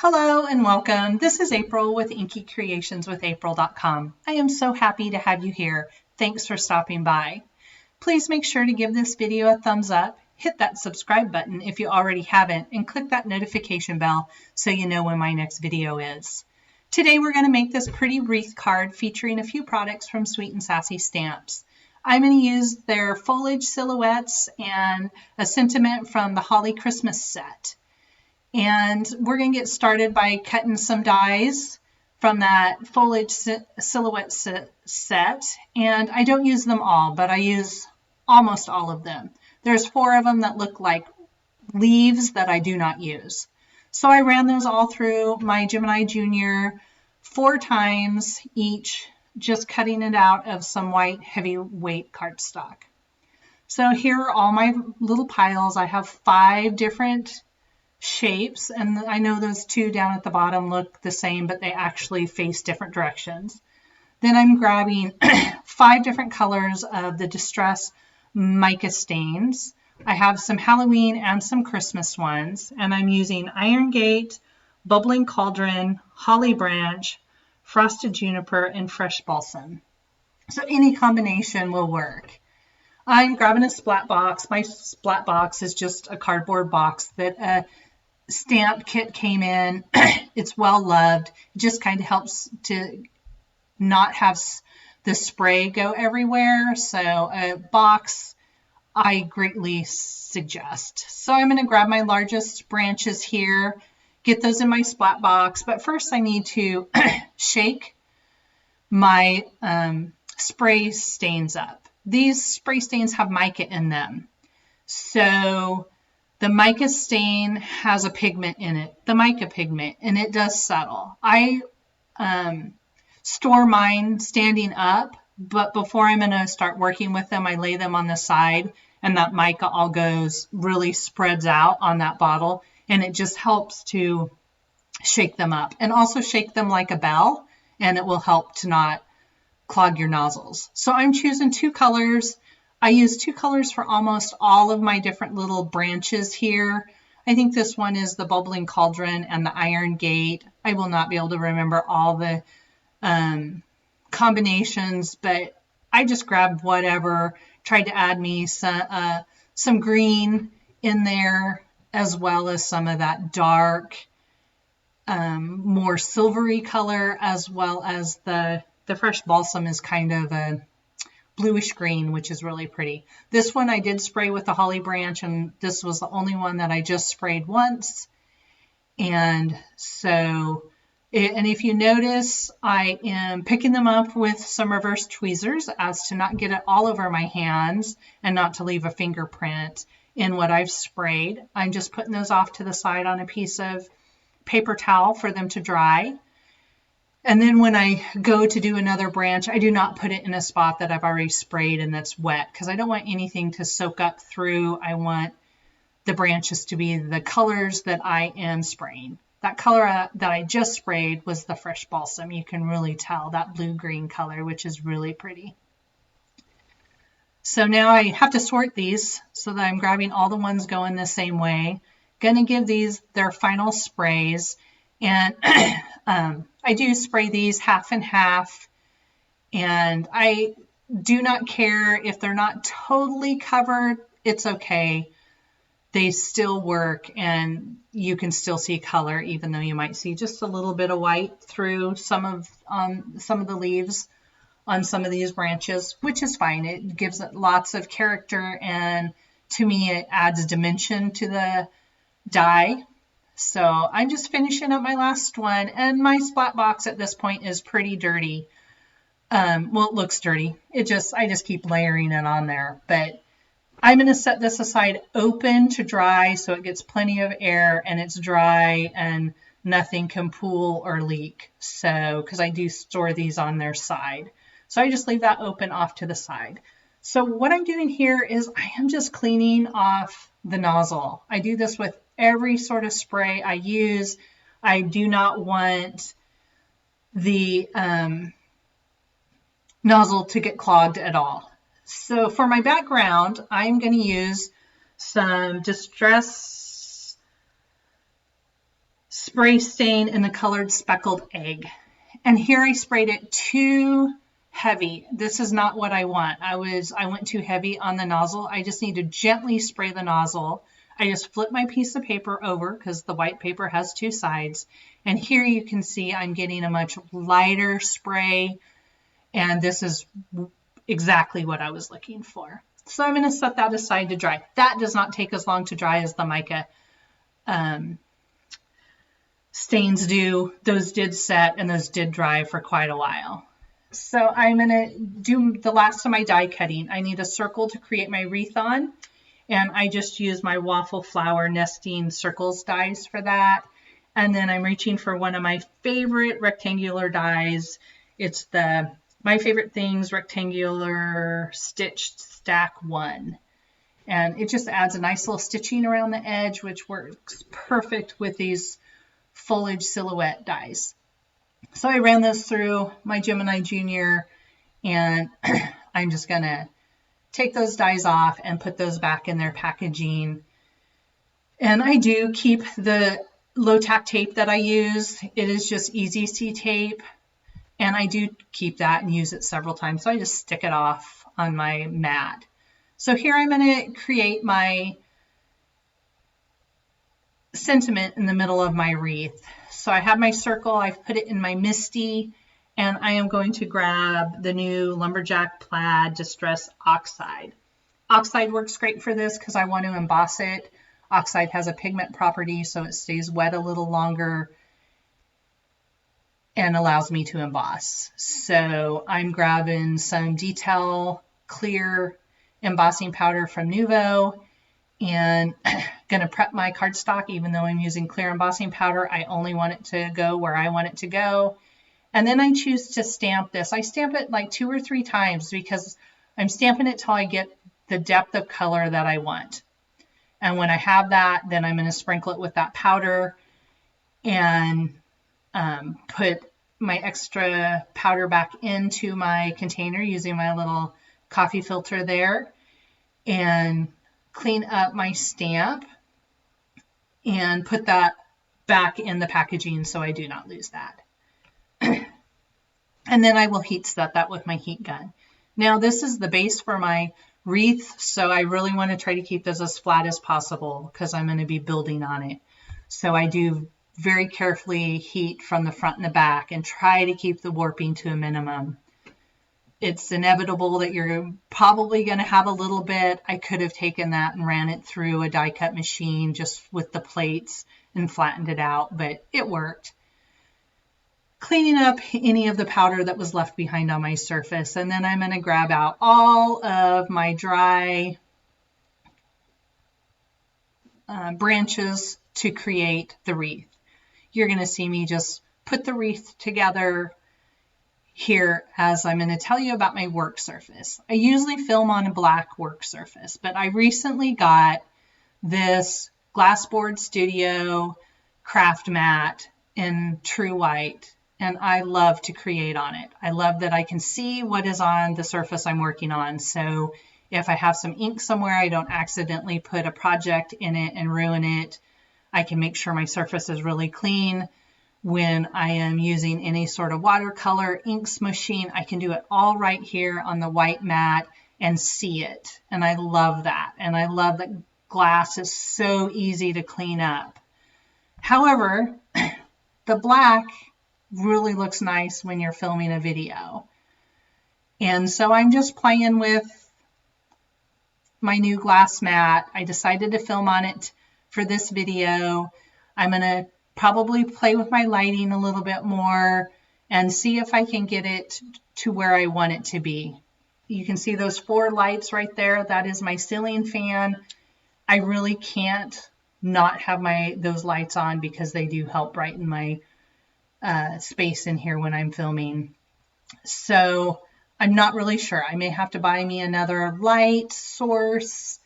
Hello and welcome. This is April with InkyCreationsWithApril.com. I am so happy to have you here. Thanks for stopping by. Please make sure to give this video a thumbs up, hit that subscribe button if you already haven't, and click that notification bell so you know when my next video is. Today we're going to make this pretty wreath card featuring a few products from Sweet and Sassy Stamps. I'm going to use their foliage silhouettes and a sentiment from the Holly Christmas set. And we're going to get started by cutting some dies from that foliage silhouette set. And I don't use them all, but I use almost all of them. There's 4 of them that look like leaves that I do not use. So I ran those all through my Gemini Junior 4 times each, just cutting it out of some white heavyweight cardstock. So here are all my little piles. I have 5 different shapes, and I know those 2 down at the bottom look the same, but they actually face different directions. Then I'm grabbing 5 different colors of the Distress Mica stains. I have some Halloween and some Christmas ones, and I'm using Iron Gate, Bubbling Cauldron, Holly Branch, Frosted Juniper, and Fresh Balsam. So any combination will work. I'm grabbing a splat box. My splat box is just a cardboard box that stamp kit came in. It's well loved. It just kind of helps to not have the spray go everywhere. So a box I greatly suggest. So I'm going to grab my largest branches here, get those in my splat box. But first I need to shake my spray stains up. These spray stains have mica in them. So the mica stain has a pigment in it, the mica pigment, and it does settle. I store mine standing up, but before I'm going to start working with them, I lay them on the side, and that mica all really spreads out on that bottle, and it just helps to shake them up. And also shake them like a bell, and it will help to not clog your nozzles. So I'm choosing 2 colors. I use 2 colors for almost all of my different little branches here. I think this one is the Bubbling Cauldron and the Iron Gate. I will not be able to remember all the combinations, but I just grabbed whatever, tried to add me some green in there, as well as some of that dark, more silvery color, as well as the Fresh Balsam is kind of a bluish green, which is really pretty. This one I did spray with the Holly Branch, and this was the only one that I just sprayed once. And so, and if you notice, I am picking them up with some reverse tweezers as to not get it all over my hands and not to leave a fingerprint in what I've sprayed. I'm just putting those off to the side on a piece of paper towel for them to dry. And then when I go to do another branch, I do not put it in a spot that I've already sprayed and that's wet, because I don't want anything to soak up through. I want the branches to be the colors that I am spraying. That color that I just sprayed was the Fresh Balsam. You can really tell that blue-green color, which is really pretty. So now I have to sort these so that I'm grabbing all the ones going the same way. Going to give these their final sprays. And I do spray these half and half, and I do not care if they're not totally covered. It's okay. They still work, and you can still see color, even though you might see just a little bit of white through some of the leaves on some of these branches, which is fine. It gives it lots of character, and to me, it adds dimension to the die. So I'm just finishing up my last one, and my splat box at this point is pretty dirty. Well, it looks dirty. I just keep layering it on there, but I'm going to set this aside open to dry so it gets plenty of air and it's dry and nothing can pool or leak. So, because I do store these on their side. So I just leave that open off to the side. So what I'm doing here is I am just cleaning off the nozzle. I do this with every sort of spray I use. I do not want the nozzle to get clogged at all. So for my background, I'm going to use some Distress spray stain in the colored Speckled Egg. And here I sprayed it too heavy. This is not what I want. I went too heavy on the nozzle. I just need to gently spray the nozzle. I just flip my piece of paper over because the white paper has two sides. And here you can see I'm getting a much lighter spray. And this is exactly what I was looking for. So I'm going to set that aside to dry. That does not take as long to dry as the mica stains do. Those did set and those did dry for quite a while. So I'm going to do the last of my die cutting. I need a circle to create my wreath on. And I just use my waffle flower nesting circles dies for that. And then I'm reaching for one of my favorite rectangular dies. It's the My Favorite Things rectangular stitched stack 1. And it just adds a nice little stitching around the edge, which works perfect with these foliage silhouette dies. So I ran this through my Gemini Junior, and I'm just going to take those dies off and put those back in their packaging. And I do keep the low tack tape that I use. It is just Easy C tape, and I do keep that and use it several times. So I just stick it off on my mat. So here I'm going to create my sentiment in the middle of my wreath. So I have my circle, I've put it in my MISTI, and I am going to grab the new Lumberjack Plaid Distress Oxide. Oxide works great for this because I want to emboss it. Oxide has a pigment property, so it stays wet a little longer and allows me to emboss. So I'm grabbing some Detail Clear embossing powder from Nuvo and going to prep my cardstock. Even though I'm using clear embossing powder, I only want it to go where I want it to go. And then I choose to stamp this. I stamp it like 2 or 3 times because I'm stamping it till I get the depth of color that I want. And when I have that, then I'm going to sprinkle it with that powder and put my extra powder back into my container using my little coffee filter there and clean up my stamp and put that back in the packaging so I do not lose that. And then I will heat set that with my heat gun. Now this is the base for my wreath, so I really want to try to keep this as flat as possible because I'm going to be building on it. So I do very carefully heat from the front and the back and try to keep the warping to a minimum. It's inevitable that you're probably going to have a little bit. I could have taken that and ran it through a die cut machine just with the plates and flattened it out, but it worked. Cleaning up any of the powder that was left behind on my surface, and then I'm going to grab out all of my dry branches to create the wreath. You're going to see me just put the wreath together here as I'm going to tell you about my work surface. I usually film on a black work surface, but I recently got this Glassboard Studio craft mat in true white, and I love to create on it. I love that I can see what is on the surface I'm working on. So if I have some ink somewhere, I don't accidentally put a project in it and ruin it. I can make sure my surface is really clean. When I am using any sort of watercolor ink smooshing, I can do it all right here on the white mat and see it. And I love that. And I love that glass is so easy to clean up. However, the black really looks nice when you're filming a video. And so I'm just playing with my new glass mat. I decided to film on it for this video. I'm going to probably play with my lighting a little bit more and see if I can get it to where I want it to be. You can see those 4 lights right there. That is my ceiling fan. I really can't not have those lights on because they do help brighten my space in here when I'm filming. So I'm not really sure. I may have to buy me another light source.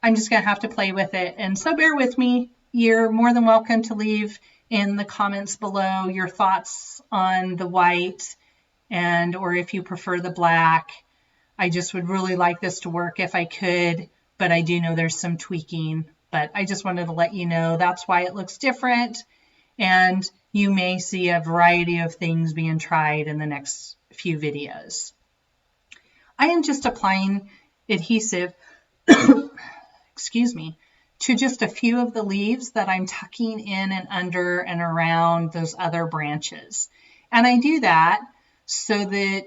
I'm just going to have to play with it. And so bear with me. You're more than welcome to leave in the comments below your thoughts on the white or if you prefer the black. I just would really like this to work if I could, but I do know there's some tweaking But I just wanted to let you know that's why it looks different. And you may see a variety of things being tried in the next few videos. I am just applying adhesive, excuse me, to just a few of the leaves that I'm tucking in and under and around those other branches. And I do that so that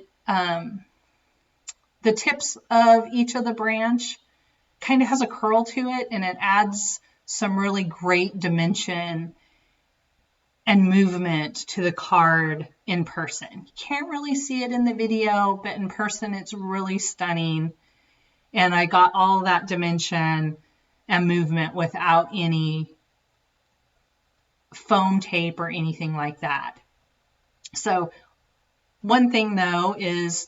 the tips of each of the branch kind of has a curl to it, and it adds some really great dimension and movement to the card in person. You can't really see it in the video, but in person it's really stunning. And I got all that dimension and movement without any foam tape or anything like that. So one thing though is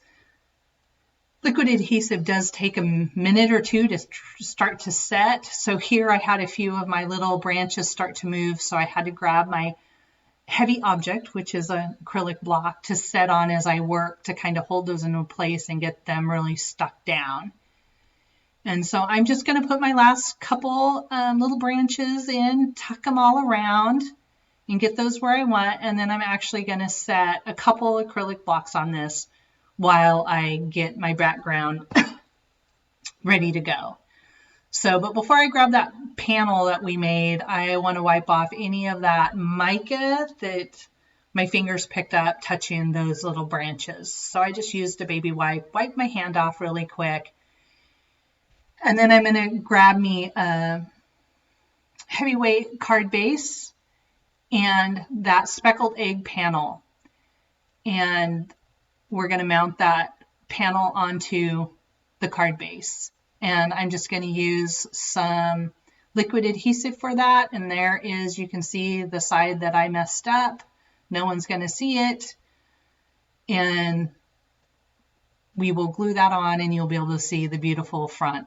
liquid adhesive does take a minute or two to start to set. So here I had a few of my little branches start to move, so I had to grab my heavy object, which is an acrylic block, to set on as I work to kind of hold those into place and get them really stuck down. And so I'm just going to put my last couple little branches in, tuck them all around, and get those where I want. And then I'm actually going to set a couple acrylic blocks on this while I get my background ready to go. So, but before I grab that panel that we made, I want to wipe off any of that mica that my fingers picked up touching those little branches. So I just used a baby wipe, wipe my hand off really quick. And then I'm going to grab me a heavyweight card base and that speckled egg panel. And we're going to mount that panel onto the card base. And I'm just going to use some liquid adhesive for that. And there is, you can see the side that I messed up. No one's going to see it. And we will glue that on and you'll be able to see the beautiful front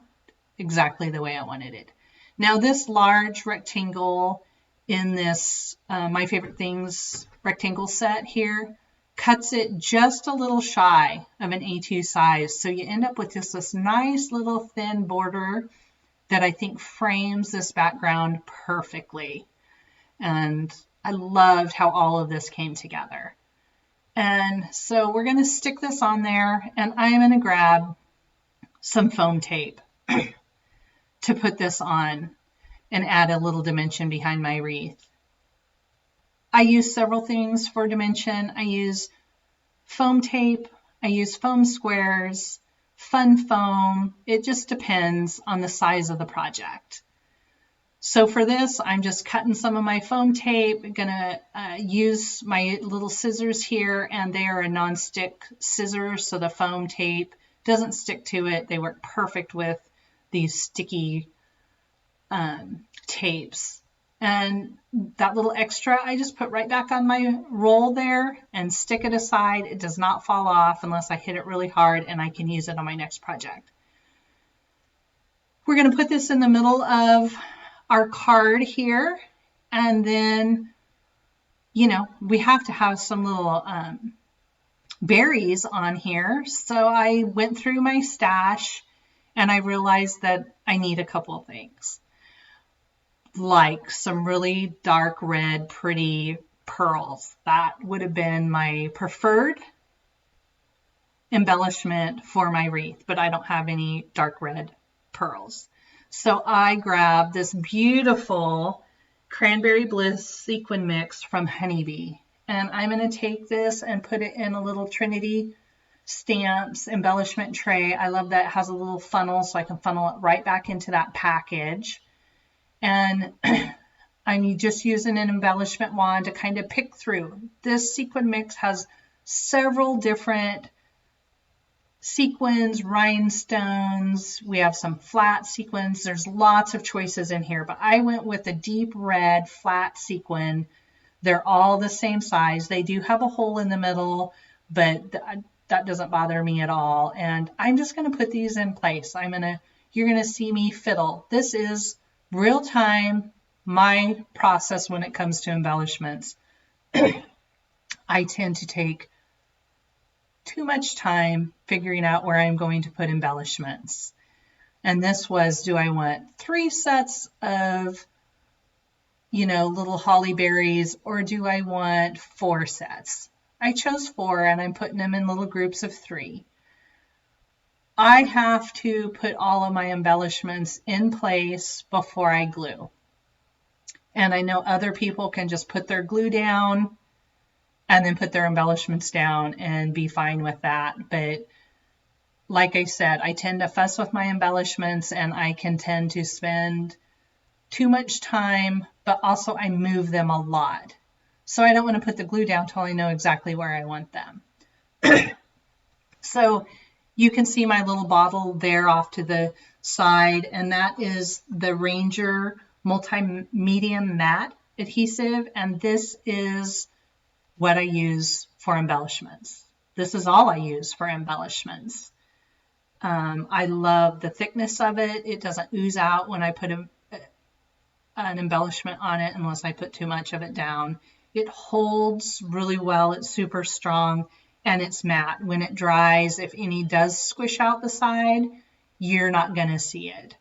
exactly the way I wanted it. Now this large rectangle in this My Favorite Things rectangle set here cuts it just a little shy of an A2 size. So you end up with just this nice little thin border that I think frames this background perfectly. And I loved how all of this came together. And so we're going to stick this on there, and I'm going to grab some foam tape to put this on and add a little dimension behind my wreath. I use several things for dimension. I use foam tape, I use foam squares, fun foam. It just depends on the size of the project. So for this, I'm just cutting some of my foam tape. I'm gonna use my little scissors here, and they are a non-stick scissors, so the foam tape doesn't stick to it. They work perfect with these sticky tapes. And that little extra, I just put right back on my roll there and stick it aside. It does not fall off unless I hit it really hard, and I can use it on my next project. We're going to put this in the middle of our card here, and then, you know, we have to have some little berries on here. So I went through my stash and I realized that I need a couple of things, like some really dark red, pretty pearls. That would have been my preferred embellishment for my wreath, but I don't have any dark red pearls. So I grabbed this beautiful Cranberry Bliss Sequin mix from Honeybee. And I'm going to take this and put it in a little Trinity Stamps embellishment tray. I love that it has a little funnel, so I can funnel it right back into that package. And I'm just using an embellishment wand to kind of pick through. This sequin mix has several different sequins, rhinestones. We have some flat sequins. There's lots of choices in here, but I went with a deep red flat sequin. They're all the same size. They do have a hole in the middle, but that doesn't bother me at all. And I'm just going to put these in place. You're going to see me fiddle. This is real time, my process when it comes to embellishments. I tend to take too much time figuring out where I'm going to put embellishments. And this was, do I want 3 sets of, little holly berries, or do I want 4 sets? I chose 4, and I'm putting them in little groups of 3. I have to put all of my embellishments in place before I glue. And I know other people can just put their glue down and then put their embellishments down and be fine with that. But like I said, I tend to fuss with my embellishments, and I can tend to spend too much time, but also I move them a lot. So I don't want to put the glue down until I know exactly where I want them. So you can see my little bottle there off to the side, and that is the Ranger Multi-Medium Matte Adhesive, and this is what I use for embellishments. This is all I use for embellishments. I love the thickness of it. It doesn't ooze out when I put an embellishment on it unless I put too much of it down. It holds really well. It's super strong, and it's matte. When it dries, if any does squish out the side, you're not going to see it.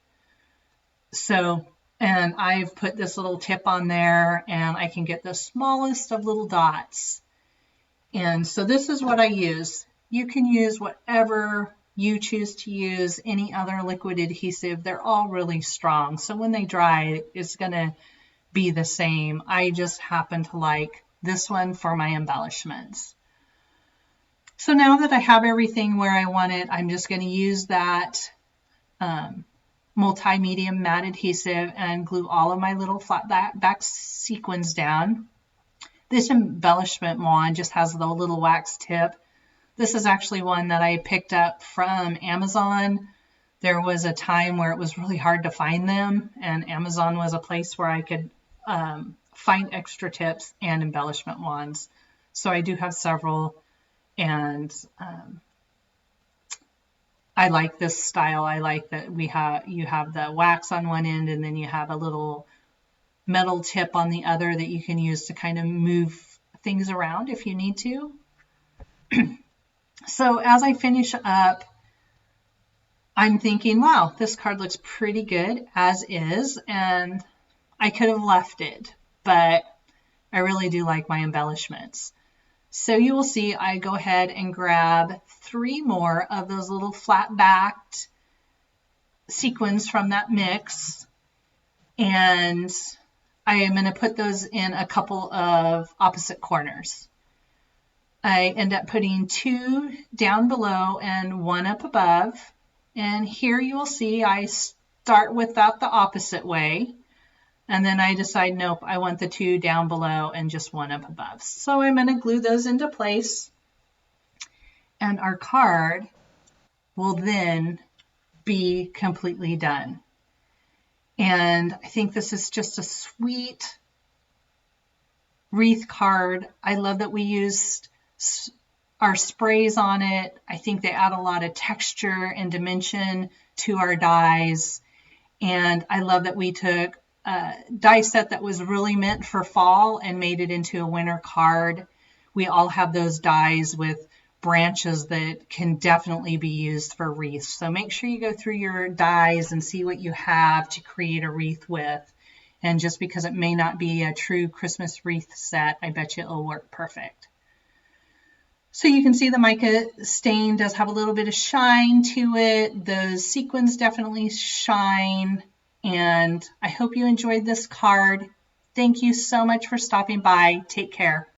So, and I've put this little tip on there, and I can get the smallest of little dots. And so this is what I use. You can use whatever you choose to use, any other liquid adhesive. They're all really strong. So when they dry, it's going to be the same. I just happen to like this one for my embellishments. So now that I have everything where I want it, I'm just going to use that multi-medium matte adhesive and glue all of my little flat back sequins down. This embellishment wand just has the little wax tip. This is actually one that I picked up from Amazon. There was a time where it was really hard to find them, and Amazon was a place where I could find extra tips and embellishment wands. So I do have several, and I like this style. I like that you have the wax on one end, and then you have a little metal tip on the other that you can use to kind of move things around if you need to. So as I finish up, I'm thinking, wow, this card looks pretty good as is, and I could have left it, but I really do like my embellishments. So you will see I go ahead and grab 3 more of those little flat-backed sequins from that mix, and I am going to put those in a couple of opposite corners. I end up putting 2 down below and 1 up above. And here you will see I start with that the opposite way. And then I decide, nope, I want the 2 down below and just 1 up above. So I'm going to glue those into place. And our card will then be completely done. And I think this is just a sweet wreath card. I love that we used our sprays on it. I think they add a lot of texture and dimension to our dies. And I love that we took a die set that was really meant for fall and made it into a winter card. We all have those dies with branches that can definitely be used for wreaths. So make sure you go through your dies and see what you have to create a wreath with. And just because it may not be a true Christmas wreath set, I bet you it'll work perfect. So you can see the mica stain does have a little bit of shine to it. Those sequins definitely shine. And I hope you enjoyed this card. Thank you so much for stopping by. Take care.